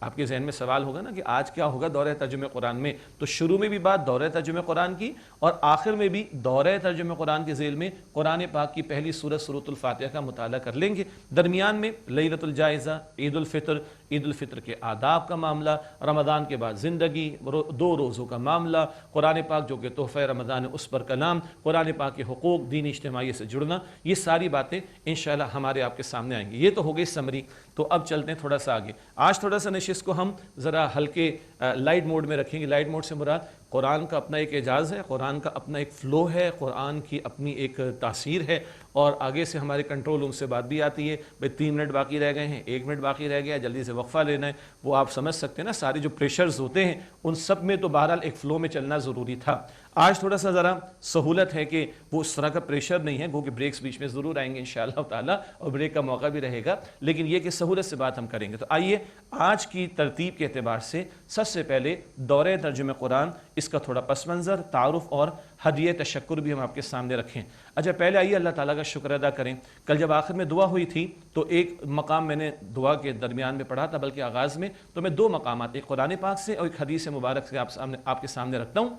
آپ کے ذہن میں سوال ہوگا نا کہ آج کیا ہوگا دورہ ترجمہ قرآن میں. تو شروع میں بھی بات دورہ ترجمہ قرآن کی اور آخر میں بھی دورہ ترجمہ قرآن کے ذیل میں قرآن پاک کی پہلی سورت سورۃ الفاتحہ کا مطالعہ کر لیں گے. درمیان میں لیلۃ الجائزہ، عید الفطر، عید الفطر کے آداب کا معاملہ، رمضان کے بعد زندگی، 2 روزوں کا معاملہ، قرآن پاک جو کہ تحفہ رمضان ہے اس پر کلام، قرآن پاک کے حقوق، دینی اجتماعی سے جڑنا، یہ ساری باتیں انشاءاللہ ہمارے آپ کے سامنے آئیں گی. یہ تو ہو گئی سمری. تو اب چلتے ہیں تھوڑا سا آگے. آج تھوڑا سا نشست کو ہم ذرا ہلکے لائٹ موڈ میں رکھیں گے. لائٹ موڈ سے مراد قرآن کا اپنا ایک اعجاز ہے، قرآن کا اپنا ایک فلو ہے، قرآن کی اپنی ایک تاثیر ہے، اور آگے سے ہمارے کنٹرول روم سے بات بھی آتی ہے بھئی 3 منٹ باقی رہ گئے ہیں، 1 منٹ باقی رہ گیا، جلدی سے وقفہ لینا ہے. وہ آپ سمجھ سکتے ہیں نا، سارے جو پریشرز ہوتے ہیں ان سب میں تو بہرحال ایک فلو میں چلنا ضروری تھا. آج تھوڑا سا ذرا سہولت ہے کہ وہ اس طرح کا پریشر نہیں ہے، گو کہ بریکس بیچ میں ضرور آئیں گے انشاءاللہ تعالیٰ، اور بریک کا موقع بھی رہے گا، لیکن یہ کہ سہولت سے بات ہم کریں گے. تو آئیے آج کی ترتیب کے اعتبار سے سب سے پہلے دورہ ترجمہ قرآن، اس کا تھوڑا پس منظر، تعارف اور ہدیہ تشکر بھی ہم آپ کے سامنے رکھیں. اچھا، پہلے آئیے اللہ تعالیٰ کا شکر ادا کریں. کل جب آخر میں دعا ہوئی تھی تو ایک مقام میں نے دعا کے درمیان میں پڑھا تھا، بلکہ آغاز میں، تو میں 2 مقامات، ایک قرآن پاک سے اور ایک حدیث مبارک سے آپ کے سامنے رکھتا ہوں.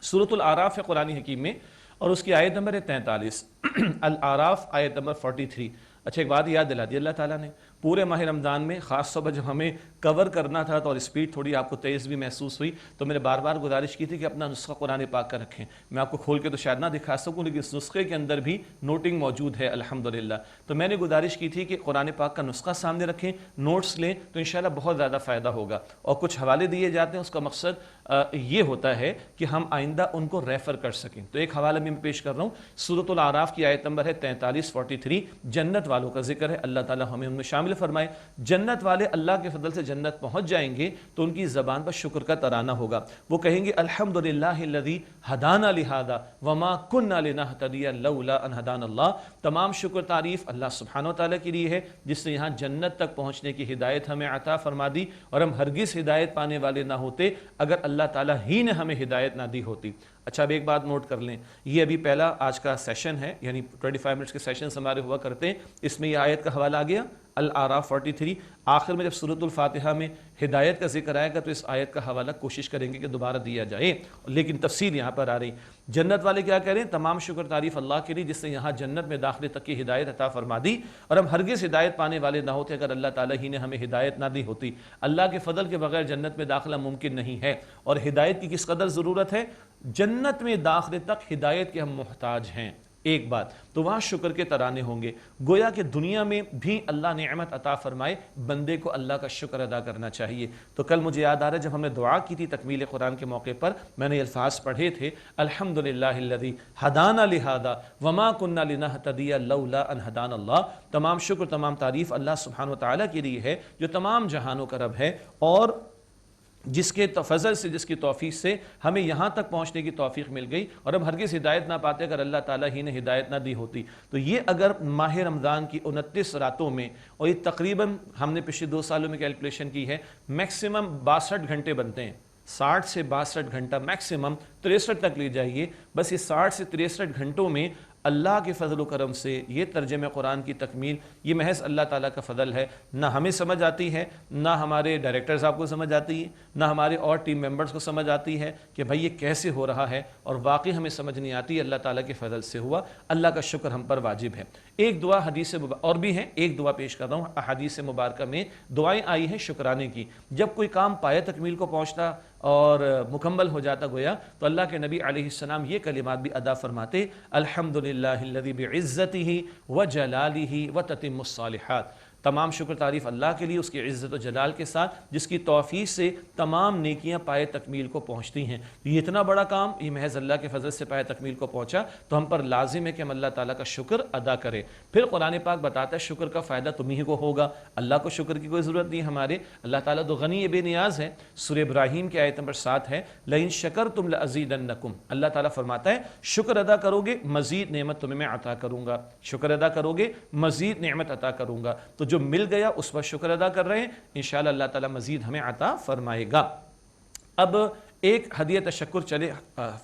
سورۃ الاعراف ہے قرآن حکیم میں، اور اس کی آیت نمبر ہے 43. الاعراف آیت نمبر 43. اچھا، ایک بات یاد دلا دی اللہ تعالیٰ نے پورے ماہ رمضان میں، خاص طور پر جب ہمیں کور کرنا تھا تو اور اسپیڈ تھوڑی آپ کو تیز بھی محسوس ہوئی، تو میں نے بار بار گزارش کی تھی کہ اپنا نسخہ قرآن پاک کا رکھیں. میں آپ کو کھول کے تو شاید نہ دکھا سکوں، لیکن اس نسخے کے اندر بھی نوٹنگ موجود ہے الحمدللہ. تو میں نے گزارش کی تھی کہ قرآن پاک کا نسخہ سامنے رکھیں، نوٹس لیں، تو انشاءاللہ بہت زیادہ فائدہ ہوگا. اور کچھ حوالے دیے جاتے ہیں، اس کا مقصد یہ ہوتا ہے کہ ہم آئندہ ان کو ریفر کر سکیں. تو ایک حوالہ میں پیش کر رہا ہوں. سورۃ الاعراف کی آیت نمبر ہے 43 جنت والوں کا ذکر ہے. اللہ تعالیٰ ہمیں ان میں شامل فرمائے. جنت والے اللہ کے فضل سے جنت پہنچ جائیں گے تو ان کی زبان پر شکر کا ترانہ ہوگا. وہ کہیں گے الحمدللہ الذی ہدانا لہذا وما کننا لنہتدی لولا ان ہدانا اللہ. تمام شکر تعریف اللہ سبحانہ و تعالیٰ کے لیے ہے جس نے یہاں جنت تک پہنچنے کی ہدایت ہمیں عطا فرما دی، اور ہم ہرگز ہدایت پانے والے نہ ہوتے اگر اللہ تعالیٰ ہی نے ہمیں ہدایت نہ دی ہوتی. اچھا، اب ایک بات نوٹ کر لیں، یہ ابھی پہلا آج کا سیشن ہے، یعنی 25 منٹس کے سیشنز ہمارے ہوا کرتے ہیں. اس میں یہ آیت کا حوالہ آ گیا الاعراف 43. آخر میں جب سورۃ الفاتحہ میں ہدایت کا ذکر آئے گا تو اس آیت کا حوالہ کوشش کریں گے کہ دوبارہ دیا جائے، لیکن تفصیل یہاں پر آ رہی. جنت والے کیا کہہ رہے ہیں؟ تمام شکر تعریف اللہ کے لیے جس نے یہاں جنت میں داخلے تک کی ہدایت عطا فرما دی، اور ہم ہرگز ہدایت پانے والے نہ ہوتے اگر اللہ تعالیٰ ہی نے ہمیں ہدایت نہ دی ہوتی. اللہ کے فضل کے بغیر جنت میں داخلہ ممکن نہیں ہے. اور ہدایت کی کس قدر ضرورت ہے؟ جنت میں داخلے تک ہدایت کے ہم محتاج ہیں. ایک بات تو وہاں شکر کے ترانے ہوں گے. گویا کہ دنیا میں بھی اللہ نعمت عطا فرمائے، بندے کو اللہ کا شکر ادا کرنا چاہیے. تو کل مجھے یاد آ رہا ہے جب ہم نے دعا کی تھی تکمیل قرآن کے موقع پر، میں نے یہ الفاظ پڑھے تھے الحمدللہ الذی ہدانا لہذا وما کننا لنہتدی لولا ان ہدانا اللہ. تمام شکر، تمام تعریف اللہ سبحانہ و تعالیٰ کے لیے ہے جو تمام جہانوں کا رب ہے، اور جس کے فضل سے، جس کی توفیق سے ہمیں یہاں تک پہنچنے کی توفیق مل گئی، اور ہم ہرگز ہدایت نہ پاتے اگر اللہ تعالیٰ ہی نے ہدایت نہ دی ہوتی. تو یہ اگر ماہ رمضان کی 29 راتوں میں، اور یہ تقریباً ہم نے پچھلے 2 سالوں میں کیلکولیشن کی ہے، میکسیمم 62 گھنٹے بنتے ہیں. 60 سے 62 گھنٹہ، میکسیمم 63 تک لے جائیے. بس یہ 60 سے 63 گھنٹوں میں اللہ کے فضل و کرم سے یہ ترجمہ قرآن کی تکمیل، یہ محض اللہ تعالیٰ کا فضل ہے. نہ ہمیں سمجھ آتی ہے، نہ ہمارے ڈائریکٹر صاحب کو سمجھ آتی ہے، نہ ہمارے اور ٹیم ممبرز کو سمجھ آتی ہے کہ بھائی یہ کیسے ہو رہا ہے، اور واقعی ہمیں سمجھ نہیں آتی. اللہ تعالیٰ کے فضل سے ہوا. اللہ کا شکر ہم پر واجب ہے. ایک دعا حدیث اور بھی ہیں، ایک دعا پیش کر رہا ہوں. احادیث مبارکہ میں دعائیں آئی ہیں شکرانے کی. جب کوئی کام پایہ تکمیل کو پہنچتا اور مکمل ہو جاتا گویا، تو اللہ کے نبی علیہ السلام یہ کلمات بھی ادا فرماتے الحمدللہ الذی بعزتہ وجلالہ وتتم الصالحات. تمام شکر تعریف اللہ کے لیے، اس کی عزت و جلال کے ساتھ جس کی توفیق سے تمام نیکیاں پائے تکمیل کو پہنچتی ہیں. یہ اتنا بڑا کام یہ محض اللہ کے فضل سے پائے تکمیل کو پہنچا، تو ہم پر لازم ہے کہ ہم اللہ تعالیٰ کا شکر ادا کریں. پھر قرآن پاک بتاتا ہے شکر کا فائدہ تمہیں کو ہوگا، اللہ کو شکر کی کوئی ضرورت نہیں ہمارے. اللہ تعالیٰ تو غنی بے نیاز ہے. سورہ ابراہیم کی آیت نمبر 7 ہے لئن شکرتم لازیدنکم. اللہ تعالیٰ فرماتا ہے شکر ادا کرو گے مزید نعمت تمہیں میں عطا کروں گا، شکر ادا کرو گے مزید نعمت عطا کروں گا. تو جو مل گیا اس پر شکر ادا کر رہے ہیں، انشاءاللہ اللہ تعالیٰ مزید ہمیں عطا فرمائے گا. اب ایک ہدیہ تشکر چلے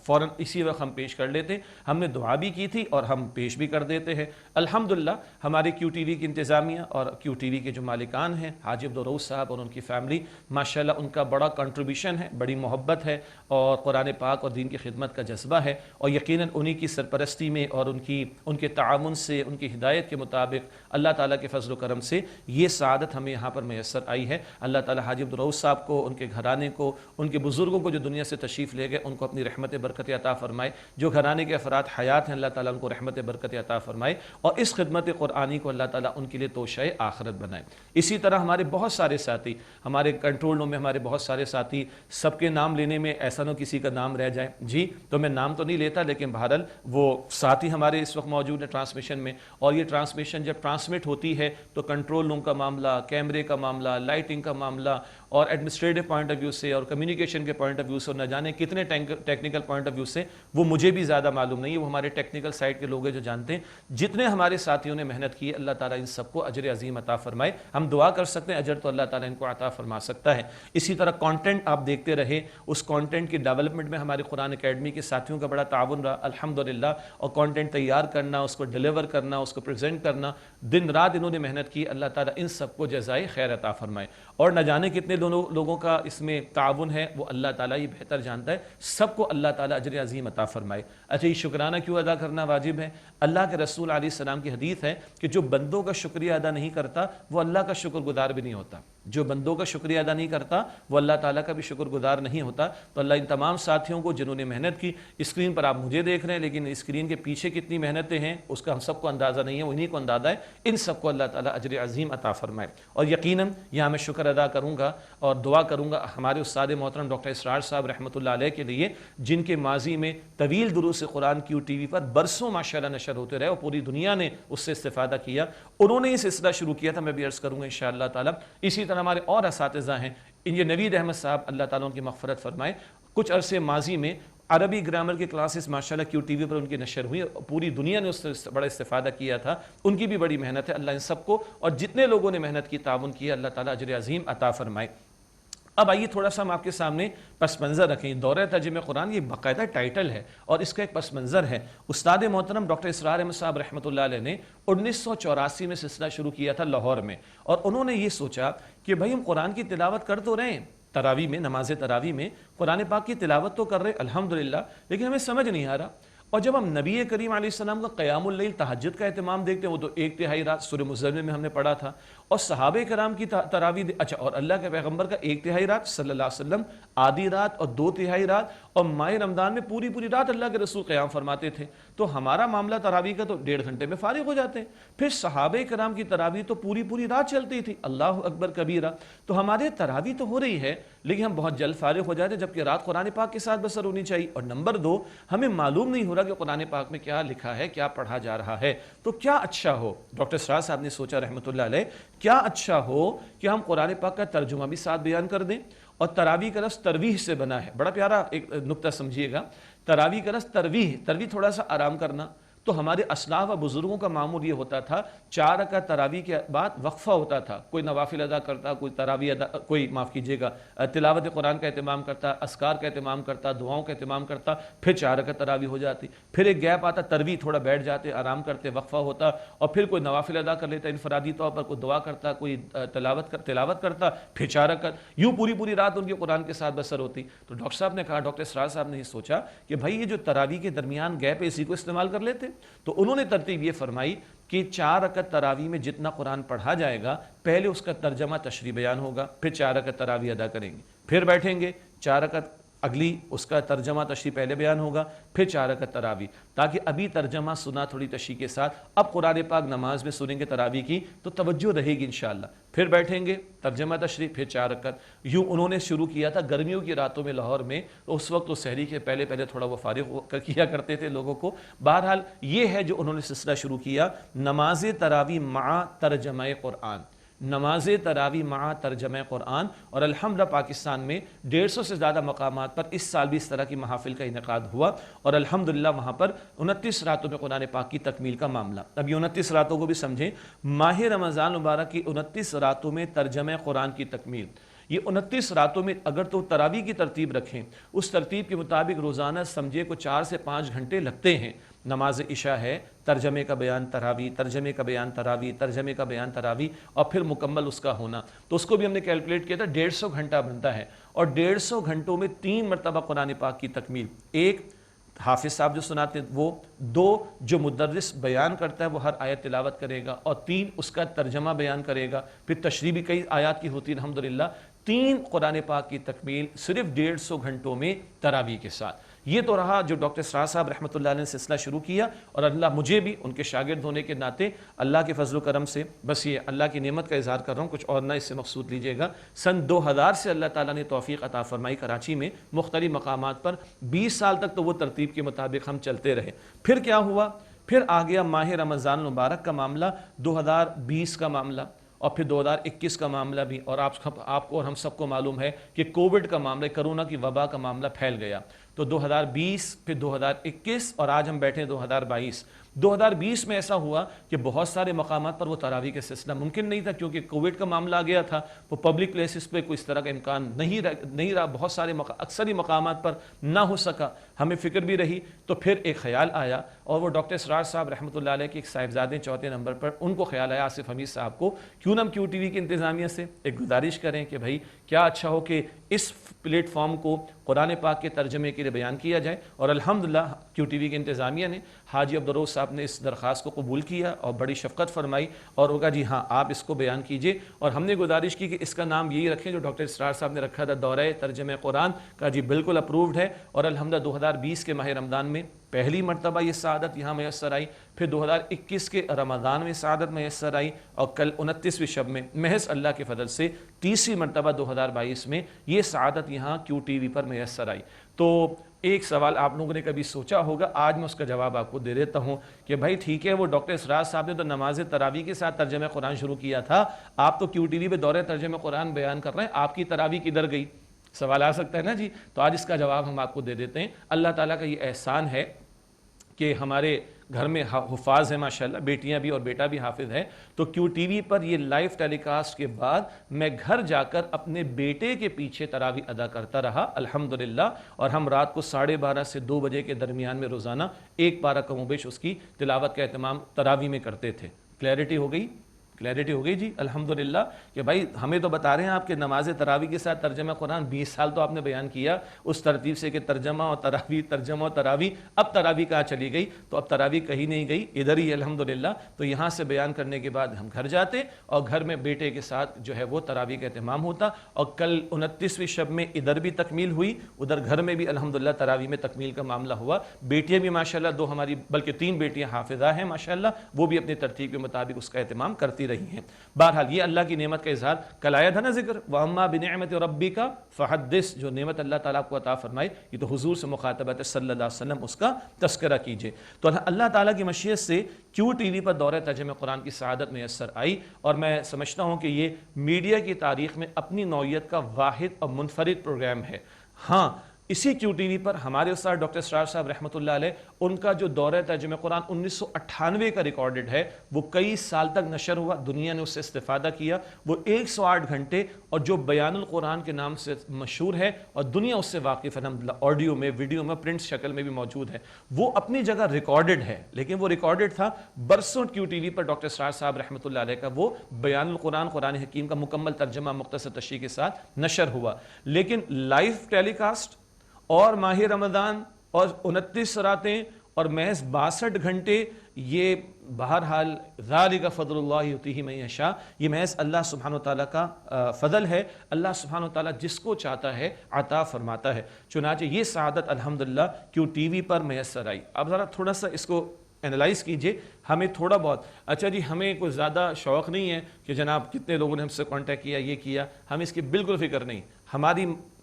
فوراً اسی وقت ہم پیش کر لیتے. ہم نے دعا بھی کی تھی اور ہم پیش بھی کر دیتے ہیں. الحمدللہ ہمارے کیو ٹی وی کی انتظامیہ اور کیو ٹی وی کے جو مالکان ہیں حاجی عبدالرؤوف صاحب اور ان کی فیملی، ماشاءاللہ ان کا بڑا کنٹریبیوشن ہے، بڑی محبت ہے اور قرآن پاک اور دین کی خدمت کا جذبہ ہے، اور یقیناً انہی کی سرپرستی میں اور ان کے تعاون سے، ان کی ہدایت کے مطابق اللہ تعالیٰ کے فضل و کرم سے یہ سعادت ہمیں یہاں پر میسر آئی ہے. اللہ تعالیٰ حاجی عبدالرؤوف صاحب کو، ان کے گھرانے کو، ان کے بزرگوں کو جو دنیا سے تشریف لے گئے، ان کو اپنی رحمت برکت عطا فرمائے. جو گھرانے کے افراد حیات ہیں اللہ تعالیٰ ان کو رحمت برکت عطا فرمائے اور اس خدمت قرآنی کو اللہ تعالیٰ ان کے لیے توشہ آخرت بنائے. اسی طرح ہمارے بہت سارے ساتھی، ہمارے کنٹرول روم میں ہمارے بہت سارے ساتھی، سب کے نام لینے میں ایسا نہ کسی کا نام رہ جائے جی، تو میں نام تو نہیں لیتا، لیکن بہرحال وہ ساتھی ہمارے اس وقت موجود ہیں ٹرانسمیشن میں، اور یہ ٹرانسمیشن جب ٹرانسمٹ ہوتی ہے تو کنٹرول روم کا معاملہ، کیمرے کا معاملہ، لائٹنگ کا معاملہ اور ایڈمنسٹریٹو پوائنٹ آف ویو سے اور کمیونیکیشن کے پوائنٹ آف ویو سے اور نہ جانے کتنے ٹیکنیکل پوائنٹ آف ویو سے، وہ مجھے بھی زیادہ معلوم نہیں ہے، وہ ہمارے ٹیکنیکل سائٹ کے لوگ ہیں جو جانتے ہیں. جتنے ہمارے ساتھیوں نے محنت کی، اللہ تعالیٰ ان سب کو اجر عظیم عطا فرمائے. ہم دعا کر سکتے ہیں، اجر تو اللہ تعالیٰ ان کو عطا فرما سکتا ہے. اسی طرح کانٹینٹ آپ دیکھتے رہے، اس کانٹینٹ کی ڈیولپمنٹ میں ہمارے قرآن اکیڈمی کے ساتھیوں کا بڑا تعاون رہا الحمدللہ، اور کانٹینٹ تیار کرنا، اس کو ڈیلیور کرنا، اس کو پریزنٹ کرنا، دن رات انہوں نے محنت کی. اللہ تعالیٰ ان سب کو جزائے خیر عطا فرمائے. اور نہ جانے کتنے لوگوں کا اس میں تعاون ہے، وہ اللہ تعالیٰ ہی بہتر جانتا ہے. سب کو اللہ تعالیٰ اجر عظیم عطا فرمائے. اچھا، یہ شکرانہ کیوں ادا کرنا واجب ہے؟ اللہ کے رسول علیہ السلام کی حدیث ہے کہ جو بندوں کا شکریہ ادا نہیں کرتا وہ اللہ کا شکر گزار بھی نہیں ہوتا. جو بندوں کا شکریہ ادا نہیں کرتا وہ اللہ تعالیٰ کا بھی شکر گزار نہیں ہوتا. تو اللہ ان تمام ساتھیوں کو جنہوں نے محنت کی، اسکرین پر آپ مجھے دیکھ رہے ہیں لیکن اسکرین کے پیچھے کتنی محنتیں ہیں اس کا ہم سب کو اندازہ نہیں ہے، انہیں کو اندازہ ہے. ان سب کو اللہ تعالیٰ اجر عظیم عطا فرمائے. اور یقیناً یہاں میں شکر ادا کروں گا اور دعا کروں گا ہمارے استاد محترم ڈاکٹر اسرار صاحب رحمۃ اللہ علیہ کے لیے، جن کے ماضی میں طویل دروس قرآن کیو ٹی وی پر برسوں ماشاءاللہ نشر ہوتے رہے اور پوری دنیا نے اس سے استفادہ کیا. انہوں نے یہ سلسلہ شروع کیا تھا، میں بھی عرض کروں گا انشاءاللہ تعالیٰ. اسی طرح ہمارے اور اساتذہ ہیں، یہ نوید احمد صاحب اللہ تعالیٰ ان کی مغفرت فرمائے، کچھ عرصے ماضی میں عربی گرامر کے کلاسز ماشاءاللہ کیو ٹی وی پر ان کی نشر ہوئی، پوری دنیا نے اس سے بڑا استفادہ کیا تھا. ان کی بھی بڑی محنت ہے. اللہ ان سب کو اور جتنے لوگوں نے محنت کی، تعاون کیا، اللہ تعالیٰ اجر عظیم عطا فرمائے. اب آئیے تھوڑا سا ہم آپ کے سامنے پس منظر رکھیں. دورہ ترجمہ قرآن یہ باقاعدہ ٹائٹل ہے اور اس کا ایک پس منظر ہے. استاد محترم ڈاکٹر اسرار احمد صاحب رحمۃ اللہ علیہ نے 1984 میں سلسلہ شروع کیا تھا لاہور میں، اور انہوں نے یہ سوچا کہ بھائی ہم قرآن کی تلاوت کر تو رہے ہیں، تراویح میں، نماز تراویح میں قرآن پاک کی تلاوت تو کر رہے الحمدللہ، لیکن ہمیں سمجھ نہیں آ رہا. اور جب ہم نبی کریم علیہ السلام کا قیام اللیل تہجد کا اہتمام دیکھتے ہیں، وہ تو 1/3 رات سورہ مزمل میں ہم نے پڑھا تھا، اور صحابہ کرام کی تراویح اچھا، اور اللہ کے پیغمبر کا 1/3 رات صلی اللہ علیہ وسلم، آدھی رات اور 2/3 رات، اور ماہ رمضان میں پوری رات اللہ کے رسول قیام فرماتے تھے. تو ہمارا معاملہ تراویح کا تو 1.5 گھنٹے میں فارغ ہو جاتے ہیں. پھر صحابہ کرام کی تراویح تو پوری رات چلتی تھی، اللہ اکبر کبیرہ. تو ہمارے تراویح تو ہو رہی ہے لیکن ہم بہت جلد فارغ ہو جاتے ہیں، جبکہ رات قرآن پاک کے ساتھ بسر ہونی چاہیے. اور نمبر 2، ہمیں معلوم نہیں ہو رہا کہ قرآن پاک میں کیا لکھا ہے، کیا پڑھا جا رہا ہے. تو کیا اچھا ہو، ڈاکٹر اسرار صاحب نے سوچا رحمۃ اللہ علیہ، کیا اچھا ہو کہ ہم قرآن پاک کا ترجمہ بھی ساتھ بیان کر دیں. اور تراویح کا لفظ ترویح سے بنا ہے، بڑا پیارا ایک نقطہ سمجھیے گا. تراویح کا لفظ ترویح تھوڑا سا آرام کرنا. تو ہمارے اسلاف و بزرگوں کا معمول یہ ہوتا تھا، 4 رکعت تراویح کے بعد وقفہ ہوتا تھا، کوئی نوافل ادا کرتا، کوئی تراویح کوئی معاف کیجیے گا تلاوت قرآن کا اہتمام کرتا، اذکار کا اہتمام کرتا، دعاؤں کا اہتمام کرتا، پھر 4 رکعت تراویح ہو جاتی، پھر ایک گیپ آتا، ترویح تھوڑا بیٹھ جاتے، آرام کرتے، وقفہ ہوتا، اور پھر کوئی نوافل ادا کر لیتا انفرادی طور پر، کوئی دعا کرتا، کوئی تلاوت کرتا، پھر 4 رکعت، یوں پوری رات ان کے قرآن کے ساتھ بسر ہوتی. تو ڈاکٹر صاحب نے کہا، ڈاکٹر اسرار صاحب نے یہ سوچا کہ بھائی یہ جو تراویح کے درمیان گیپ ہے اسی کو استعمال کر لیتے. تو انہوں نے ترتیب یہ فرمائی کہ 4 رکعت تراویح میں جتنا قرآن پڑھا جائے گا، پہلے اس کا ترجمہ تشریح بیان ہوگا، پھر 4 رکعت تراویح ادا کریں گے، پھر بیٹھیں گے 4 رکعت اگلی، اس کا ترجمہ تشریح پہلے بیان ہوگا، پھر 4 رکعت تراویح، تاکہ ابھی ترجمہ سنا تھوڑی تشریح کے ساتھ، اب قرآن پاک نماز میں سنیں گے تراویح کی تو توجہ رہے گی انشاءاللہ. پھر بیٹھیں گے، ترجمہ تشریح، پھر 4 رکعت. یوں انہوں نے شروع کیا تھا گرمیوں کی راتوں میں لاہور میں. اس وقت تو سحری کے پہلے تھوڑا وہ فارغ کیا کرتے تھے لوگوں کو. بہرحال یہ ہے جو انہوں نے سلسلہ شروع کیا، نماز تراویح مع ترجمہ قرآن، نماز تراویح مع ترجمہ قرآن. اور الحمدللہ پاکستان میں 150 سے زیادہ مقامات پر اس سال بھی اس طرح کی محافل کا انعقاد ہوا، اور الحمدللہ وہاں پر 29 راتوں میں قرآن پاک کی تکمیل کا معاملہ. اب یہ 29 راتوں کو بھی سمجھیں، ماہ رمضان مبارک کی 29 راتوں میں ترجمہ قرآن کی تکمیل. یہ 29 راتوں میں اگر تو تراویح کی ترتیب رکھیں، اس ترتیب کے مطابق روزانہ سمجھے کو 4 سے 5 گھنٹے لگتے ہیں۔ نماز عشاء ہے، ترجمے کا بیان تراویح، ترجمے کا بیان تراویح، ترجمے کا بیان تراویح، اور پھر مکمل اس کا ہونا، تو اس کو بھی ہم نے کیلکولیٹ کیا تھا 150 گھنٹہ بنتا ہے، اور 150 گھنٹوں میں 3 مرتبہ قرآن پاک کی تکمیل، ایک حافظ صاحب جو سناتے ہیں وہ، 2 جو مدرس بیان کرتا ہے وہ ہر آیت تلاوت کرے گا، اور 3 اس کا ترجمہ بیان کرے گا، پھر تشریح بھی کئی آیات کی ہوتی ہے الحمدللہ۔ 3 قرآن پاک کی تکمیل صرف 150 گھنٹوں میں تراویح کے ساتھ۔ یہ تو رہا جو ڈاکٹر اسرار صاحب رحمۃ اللہ علیہ نے سلسلہ شروع کیا، اور اللہ مجھے بھی ان کے شاگرد ہونے کے ناطے اللہ کے فضل و کرم سے بس یہ اللہ کی نعمت کا اظہار کر رہا ہوں، کچھ اور نہ اس سے مقصود لیجئے گا۔ سن 2000 سے اللہ تعالیٰ نے توفیق عطا فرمائی کراچی میں مختلف مقامات پر، 20 سال تک تو وہ ترتیب کے مطابق ہم چلتے رہے۔ پھر کیا ہوا؟ پھر آ گیا ماہ رمضان المبارک کا معاملہ، 2020 کا معاملہ، اور پھر 2021 کا معاملہ بھی، اور آپ کو اور ہم سب کو معلوم ہے کہ کووڈ کا معاملہ، کرونا کی وبا کا معاملہ پھیل گیا، تو 2020 پھر 2021 اور آج ہم بیٹھے 2022۔ 2020 میں ایسا ہوا کہ بہت سارے مقامات پر وہ تراویح کا سلسلہ ممکن نہیں تھا، کیونکہ کووڈ کا معاملہ آ گیا تھا، وہ پبلک پلیسز پہ کوئی اس طرح کا امکان نہیں رہا، بہت سارے اکثر ہی مقامات پر نہ ہو سکا، ہمیں فکر بھی رہی۔ تو پھر ایک خیال آیا، اور وہ ڈاکٹر اسرار صاحب رحمۃ اللہ علیہ کے ایک صاحبزادے 4 نمبر پر، ان کو خیال آیا آصف حمید صاحب کو، کیوں نہ ہم کیو ٹی وی کی انتظامیہ سے ایک گزارش کریں کہ بھائی کیا اچھا ہو کہ اس پلیٹ فارم کو قرآن پاک کے ترجمے کے لیے بیان کیا جائے، اور الحمدللہ کیو ٹی وی کی انتظامیہ نے، حاجی عبدالروف صاحب نے اس درخواست کو قبول کیا اور بڑی شفقت فرمائی، اور وہ کہا جی ہاں آپ اس کو بیان کیجئے، اور ہم نے گزارش کی کہ اس کا نام یہی رکھیں جو ڈاکٹر اسرار صاحب نے رکھا تھا، دورہ ترجمہ قرآن کا، جی بالکل اپرووڈ ہے، اور الحمدللہ 2020 کے ماہ رمضان میں پہلی مرتبہ یہ سعادت یہاں میسر آئی، پھر 2021 کے رمضان میں سعادت میسر آئی، اور کل 29ویں شب میں محض اللہ کے فضل سے تیسری مرتبہ 2022 میں یہ سعادت یہاں کیو ٹی وی پر میسر آئی۔ تو ایک سوال آپ لوگوں نے کبھی سوچا ہوگا، آج میں اس کا جواب آپ کو دے دیتا ہوں کہ بھائی ٹھیک ہے، وہ ڈاکٹر اسرار صاحب نے تو نماز تراویح کے ساتھ ترجمہ قرآن شروع کیا تھا، آپ تو کیو ٹی وی پہ دورہ ترجمہ قرآن بیان کر رہے ہیں، آپ کی تراویح کدھر گئی؟ سوال آ سکتا ہے نا جی، تو آج اس کا جواب ہم آپ کو دے دیتے ہیں۔ اللہ تعالیٰ کا یہ احسان ہے کہ ہمارے گھر میں حفاظ ہیں ماشاءاللہ، بیٹیاں بھی اور بیٹا بھی حافظ ہے، تو کیو ٹی وی پر یہ لائیو ٹیلی کاسٹ کے بعد میں گھر جا کر اپنے بیٹے کے پیچھے تراویح ادا کرتا رہا الحمدللہ، اور ہم رات کو 12:30 سے 2 بجے کے درمیان میں روزانہ ایک پارہ کم و بیش اس کی تلاوت کا اہتمام تراویح میں کرتے تھے۔ کلیئرٹی ہو گئی جی الحمدللہ، کہ بھائی ہمیں تو بتا رہے ہیں آپ کہ نماز تراویح کے ساتھ ترجمہ قرآن 20 سال تو آپ نے بیان کیا اس ترتیب سے کہ ترجمہ اور تراویح، اب تراویح کہاں چلی گئی؟ تو اب تراویح کہیں نہیں گئی، ادھر ہی الحمدللہ۔ تو یہاں سے بیان کرنے کے بعد ہم گھر جاتے، اور گھر میں بیٹے کے ساتھ جو ہے وہ تراویح کا اہتمام ہوتا، اور کل 29ویں شب میں ادھر بھی تکمیل ہوئی، ادھر گھر میں بھی الحمدللہ تراویح میں تکمیل کا معاملہ ہوا۔ بیٹیاں بھی ماشاءاللہ 2 ہماری بلکہ 3 بیٹیاں حافظہ ہیں ماشاءاللہ، وہ بھی اپنی ترتیب کے مطابق اس کا اہتمام کرتی رہی ہیں۔ بہرحال یہ اللہ کی نعمت کا اظہار، کل آیا تھا نا ذکر، وَأَمَّا بِنِعْمَةِ رَبِّكَ فَحَدِّثْ، جو نعمت اللہ تعالیٰ کو عطا فرمائی، یہ تو حضور سے مخاطبت ہے صلی اللہ علیہ وسلم، اس کا تذکرہ کیجئے۔ تو اللہ تعالیٰ کی مشیت سے کیو ٹی وی پر دورہ ترجمہ قرآن کی سعادت میسر آئی، اور میں سمجھتا ہوں کہ یہ میڈیا کی تاریخ میں اپنی نوعیت کا واحد اور منفرد پروگرام ہے۔ ہاں اسی کیو ٹی وی پر ہمارے استاد ڈاکٹر اسرار صاحب رحمۃ اللہ علیہ، ان کا جو دورہ ترجمہ قرآن 1998 کا ریکارڈڈ ہے، وہ کئی سال تک نشر ہوا، دنیا نے اس سے استفادہ کیا، وہ 108 گھنٹے، اور جو بیان القرآن کے نام سے مشہور ہے اور دنیا اس سے واقف ہے الحمدللہ، آڈیو میں، ویڈیو میں، پرنٹ شکل میں بھی موجود ہے، وہ اپنی جگہ ریکارڈڈ ہے، لیکن وہ ریکارڈڈ تھا برسوں کیو ٹی وی پر ڈاکٹر اسرار صاحب رحمۃ اللہ علیہ کا وہ بیان القرآن، قرآن حکیم کا مکمل ترجمہ مختصر تشریح کے ساتھ نشر ہوا۔ لیکن لائیو ٹیلی کاسٹ اور ماہ رمضان اور 29 راتیں اور محض 62 گھنٹے، یہ بہرحال ذالک فضل اللہ یؤتیہ من یشاء، یہ محض اللہ سبحانہ وتعالیٰ کا فضل ہے، اللہ سبحانہ وتعالیٰ جس کو چاہتا ہے عطا فرماتا ہے۔ چنانچہ یہ سعادت الحمدللہ کیو ٹی وی پر میسر آئی۔ اب ذرا تھوڑا سا اس کو اینالائز کیجئے، ہمیں تھوڑا بہت، اچھا جی ہمیں کوئی زیادہ شوق نہیں ہے کہ جناب کتنے لوگوں نے ہم سے کانٹیکٹ کیا، یہ کیا، ہمیں اس کی بالکل فکر نہیں،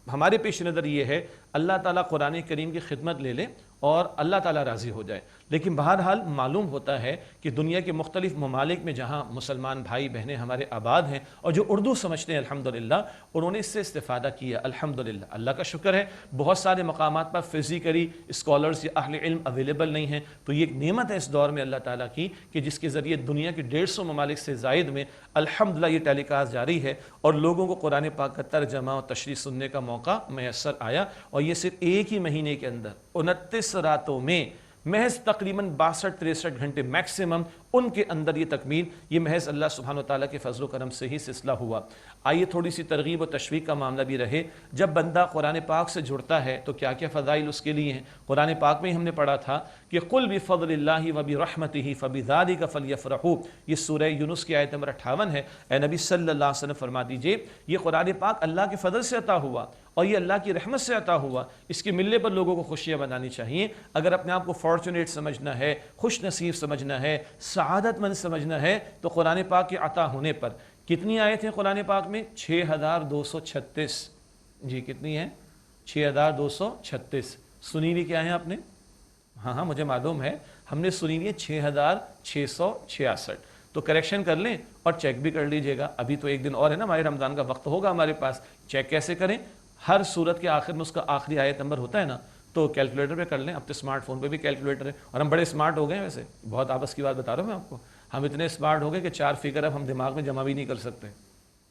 ہمارے پیش نظر یہ ہے اللہ تعالیٰ قرآن کریم کی خدمت لے لے اور اللہ تعالیٰ راضی ہو جائے۔ لیکن بہرحال معلوم ہوتا ہے کہ دنیا کے مختلف ممالک میں جہاں مسلمان بھائی بہنیں ہمارے آباد ہیں اور جو اردو سمجھتے ہیں الحمدللہ، انہوں نے اس سے استفادہ کیا الحمدللہ، اللہ کا شکر ہے۔ بہت سارے مقامات پر فزیکلی اسکالرز یا اہل علم اویلیبل نہیں ہیں، تو یہ ایک نعمت ہے اس دور میں اللہ تعالیٰ کی کہ جس کے ذریعے دنیا کے 150 ممالک سے زائد میں الحمدللہ یہ ٹیلی کاسٹ جاری ہے اور لوگوں کو قرآن پاک کا ترجمہ اور تشریح سننے کا موقع میسر آیا، اور یہ صرف ایک ہی مہینے کے اندر 29 راتوں میں محض تقریباً 62-63 گھنٹے میکسیمم ان کے اندر یہ تکمیل، یہ محض اللہ سبحانہ وتعالیٰ کے فضل و کرم سے ہی سلسلہ ہوا۔ آئیے تھوڑی سی ترغیب و تشویق کا معاملہ بھی رہے۔ جب بندہ قرآن پاک سے جڑتا ہے تو کیا کیا فضائل اس کے لیے ہیں۔ قرآن پاک میں ہم نے پڑھا تھا کہ قل بفضل اللہ وبرحمتہ فبذلک فلیفرحوا، یہ سورہ یونس کی آیت نمبر 58 ہے۔ اے نبی صلی اللہ علیہ وسلم فرما دیجئے یہ قرآن پاک اللہ کے فضل سے عطا ہوا اور یہ اللہ کی رحمت سے عطا ہوا، اس کے ملنے پر لوگوں کو خوشیاں منانی چاہیے۔ اگر اپنے آپ کو فارچونیٹ سمجھنا ہے، خوش نصیب سمجھنا ہے، سعادت مند سمجھنا ہے، تو قرآن پاک کے عطا ہونے پر کتنی آیتیں قرآن پاک میں؟ 6236۔ جی کتنی ہیں؟ 6236۔ سنی بھی کیا ہے آپ نے؟ ہاں مجھے معلوم ہے، ہم نے سنی بھی ہے 6666۔ تو کریکشن کر لیں اور چیک بھی کر لیجئے گا۔ ابھی تو ایک دن اور ہے نا، ہمارے رمضان کا وقت ہوگا ہمارے پاس۔ چیک کیسے کریں؟ ہر سورت کے آخر میں اس کا آخری آیت نمبر ہوتا ہے نا، تو کیلکولیٹر پہ کر لیں۔ اب تو اسمارٹ فون پہ بھی کیلکولیٹر ہے، اور ہم بڑے اسمارٹ ہو گئے ہیں ویسے، بہت آپس کی بات بتا رہا ہوں میں آپ کو۔ ہم اتنے اسمارٹ ہو گئے کہ 4 فگر اب ہم دماغ میں جمع بھی نہیں کر سکتے،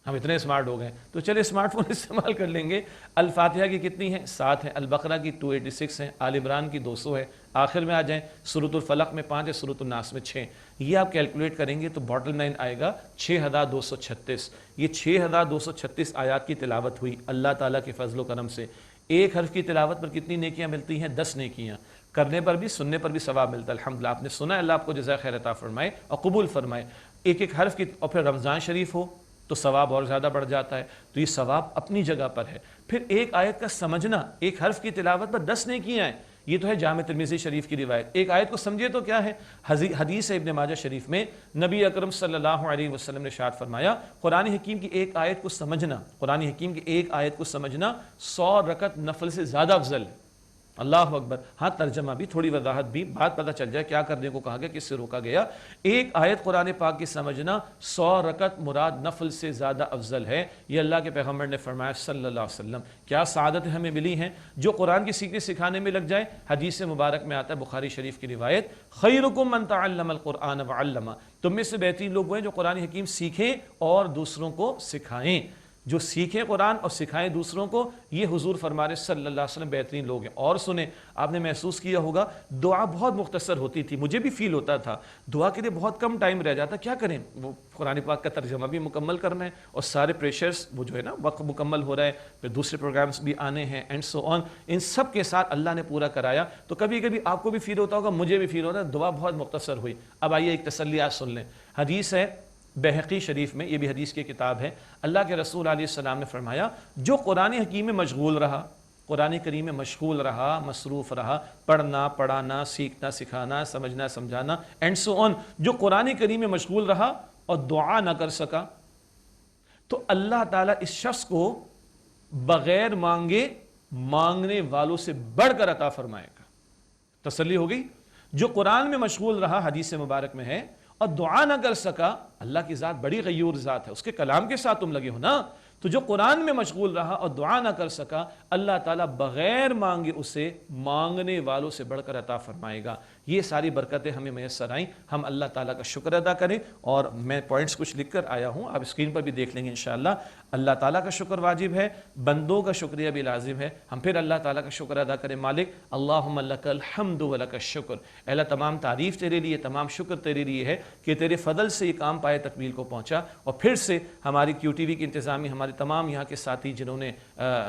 ہم اتنے اسمارٹ ہو گئے۔ تو چلے اسمارٹ فون استعمال کر لیں گے۔ الفاتحہ کی کتنی ہیں؟ 7 ہیں۔ البقرہ کی 286 ہیں۔ آل عمران کی 200 ہے۔ آخر میں آ جائیں، سورۃ الفلق میں 5 ہے، سورۃ الناس میں 6۔ یہ آپ کیلکولیٹ کریں گے تو باٹم لائن آئے گا 6236۔ یہ 6236 آیات کی تلاوت ہوئی اللہ تعالیٰ کے فضل و کرم سے۔ ایک حرف کی تلاوت پر کتنی نیکیاں ملتی ہیں؟ 10 نیکیاں۔ کرنے پر بھی سننے پر بھی ثواب ملتا ہے الحمدللہ۔ آپ نے سنا ہے، اللہ آپ کو جزائے خیر عطا فرمائے اور قبول فرمائے۔ ایک ایک حرف کی، اور پھر رمضان شریف ہو تو ثواب اور زیادہ بڑھ جاتا ہے۔ تو یہ ثواب اپنی جگہ پر ہے۔ پھر ایک آیت کا سمجھنا، ایک حرف کی تلاوت پر 10 نیکیاں ہیں۔ یہ تو ہے جامع ترمذی شریف کی روایت۔ ایک آیت کو سمجھے تو کیا ہے؟ حدیث ابن ماجہ شریف میں نبی اکرم صلی اللہ علیہ وسلم نے ارشاد فرمایا، قرآن حکیم کی ایک آیت کو سمجھنا، قرآن حکیم کی ایک آیت کو سمجھنا 100 رکعت نفل سے زیادہ افضل ہے۔ اللہ اکبر۔ ہاں ترجمہ بھی، تھوڑی وضاحت بھی، بات پتہ چل جائے کیا کرنے کو کہا گیا، کس سے روکا گیا۔ ایک آیت قرآن پاک کی سمجھنا 100 رکعت مراد نفل سے زیادہ افضل ہے۔ یہ اللہ کے پیغمبر نے فرمایا صلی اللہ علیہ وسلم۔ کیا سعادت ہمیں ملی ہیں جو قرآن کی سیکھنے سکھانے میں لگ جائے۔ حدیث مبارک میں آتا ہے، بخاری شریف کی روایت، خیرکم من تعلم القرآن وعلمہ، تم میں سے بہترین لوگ وہ ہیں جو قرآن حکیم سیکھیں اور دوسروں کو سکھائیں۔ جو سیکھیں قرآن اور سکھائیں دوسروں کو، یہ حضور فرما رہے صلی اللہ علیہ وسلم بہترین لوگ ہیں۔ اور سنیں، آپ نے محسوس کیا ہوگا دعا بہت مختصر ہوتی تھی، مجھے بھی فیل ہوتا تھا دعا کے لیے بہت کم ٹائم رہ جاتا۔ کیا کریں، وہ قرآن پاک کا ترجمہ بھی مکمل کرنا ہے اور سارے پریشرز وہ جو ہے نا وقت مکمل ہو رہا ہے، پھر دوسرے پروگرامز بھی آنے ہیں اینڈ سو آن، ان سب کے ساتھ اللہ نے پورا کرایا۔ تو کبھی کبھی آپ کو بھی فیل ہوتا ہوگا، مجھے بھی فیل ہوتا ہے دعا بہت مختصر ہوئی۔ اب آئیے ایک تسلیات سن لیں۔ حدیث ہے بہقی شریف میں، یہ بھی حدیث کی کتاب ہے، اللہ کے رسول علیہ السلام نے فرمایا، جو قرآن حکیم میں مشغول رہا، قرآن کریم میں مشغول رہا، مصروف رہا، پڑھنا پڑھانا، سیکھنا سکھانا، سمجھنا سمجھانا اینڈ سو آن، جو قرآن کریم میں مشغول رہا اور دعا نہ کر سکا، تو اللہ تعالیٰ اس شخص کو بغیر مانگے مانگنے والوں سے بڑھ کر عطا فرمائے گا۔ تسلی ہو گئی؟ جو قرآن میں مشغول رہا، حدیث مبارک میں ہے، اور دعا نہ کر سکا، اللہ کی ذات بڑی غیور ذات ہے، اس کے کلام کے ساتھ تم لگے ہو نا، تو جو قرآن میں مشغول رہا اور دعا نہ کر سکا، اللہ تعالیٰ بغیر مانگے اسے مانگنے والوں سے بڑھ کر عطا فرمائے گا۔ یہ ساری برکتیں ہمیں میسر آئیں، ہم اللہ تعالیٰ کا شکر ادا کریں۔ اور میں پوائنٹس کچھ لکھ کر آیا ہوں، آپ اسکرین پر بھی دیکھ لیں گے انشاءاللہ۔ اللہ تعالیٰ کا شکر واجب ہے، بندوں کا شکریہ بھی لازم ہے۔ ہم پھر اللہ تعالیٰ کا شکر ادا کریں۔ مالک اللہم لک الحمد ولک الشکر، اے اللہ تمام تعریف تیرے لیے، تمام شکر تیرے لیے ہے کہ تیرے فضل سے یہ کام پائے تکمیل کو پہنچا۔ اور پھر سے ہماری کیو ٹی وی کی انتظامی، ہمارے تمام یہاں کے ساتھی جنہوں نے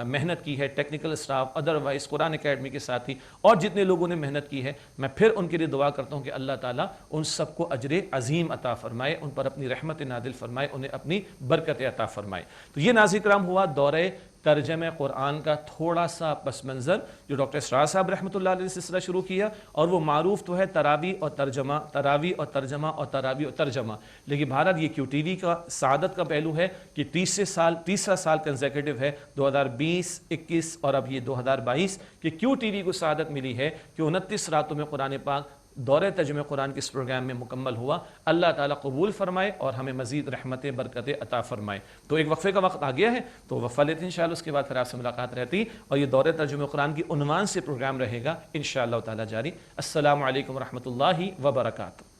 محنت کی ہے، ٹیکنیکل اسٹاف، ادروائز قرآن اکیڈمی کے ساتھی اور جتنے لوگوں نے محنت کی ہے، میں پھر ان کے لیے دعا کرتا ہوں کہ اللہ تعالیٰ ان سب کو اجر عظیم عطا فرمائے، ان پر اپنی رحمت نازل فرمائے، انہیں اپنی برکت عطا فرمائے۔ تو یہ ناظرین کرام ہوا دورے ترجمہ قرآن کا تھوڑا سا پس منظر جو ڈاکٹر اسرار صاحب رحمۃ اللہ علیہ نے سلسلہ شروع کیا، اور وہ معروف تو ہے تراویح اور ترجمہ، تراویح اور ترجمہ اور تراویح اور ترجمہ، لیکن بھارت یہ کیو ٹی وی کا سعادت کا پہلو ہے کہ تیسرا سال کنزیکٹیو ہے 2020 21 اور اب یہ 2022 کہ کیو ٹی وی کو سعادت ملی ہے کہ 29 راتوں میں قرآن پاک دورہ ترجمہ قرآن کے اس پروگرام میں مکمل ہوا۔ اللہ تعالیٰ قبول فرمائے اور ہمیں مزید رحمتیں برکتیں عطا فرمائے۔ تو ایک وقفے کا وقت آ گیا ہے، تو وقفہ لیتے ہیں انشاءاللہ، اس کے بعد پھر آپ سے ملاقات رہتی، اور یہ دورہ ترجمہ قرآن کی عنوان سے پروگرام رہے گا انشاءاللہ تعالیٰ جاری۔ السلام علیکم ورحمۃ اللہ وبرکاتہ۔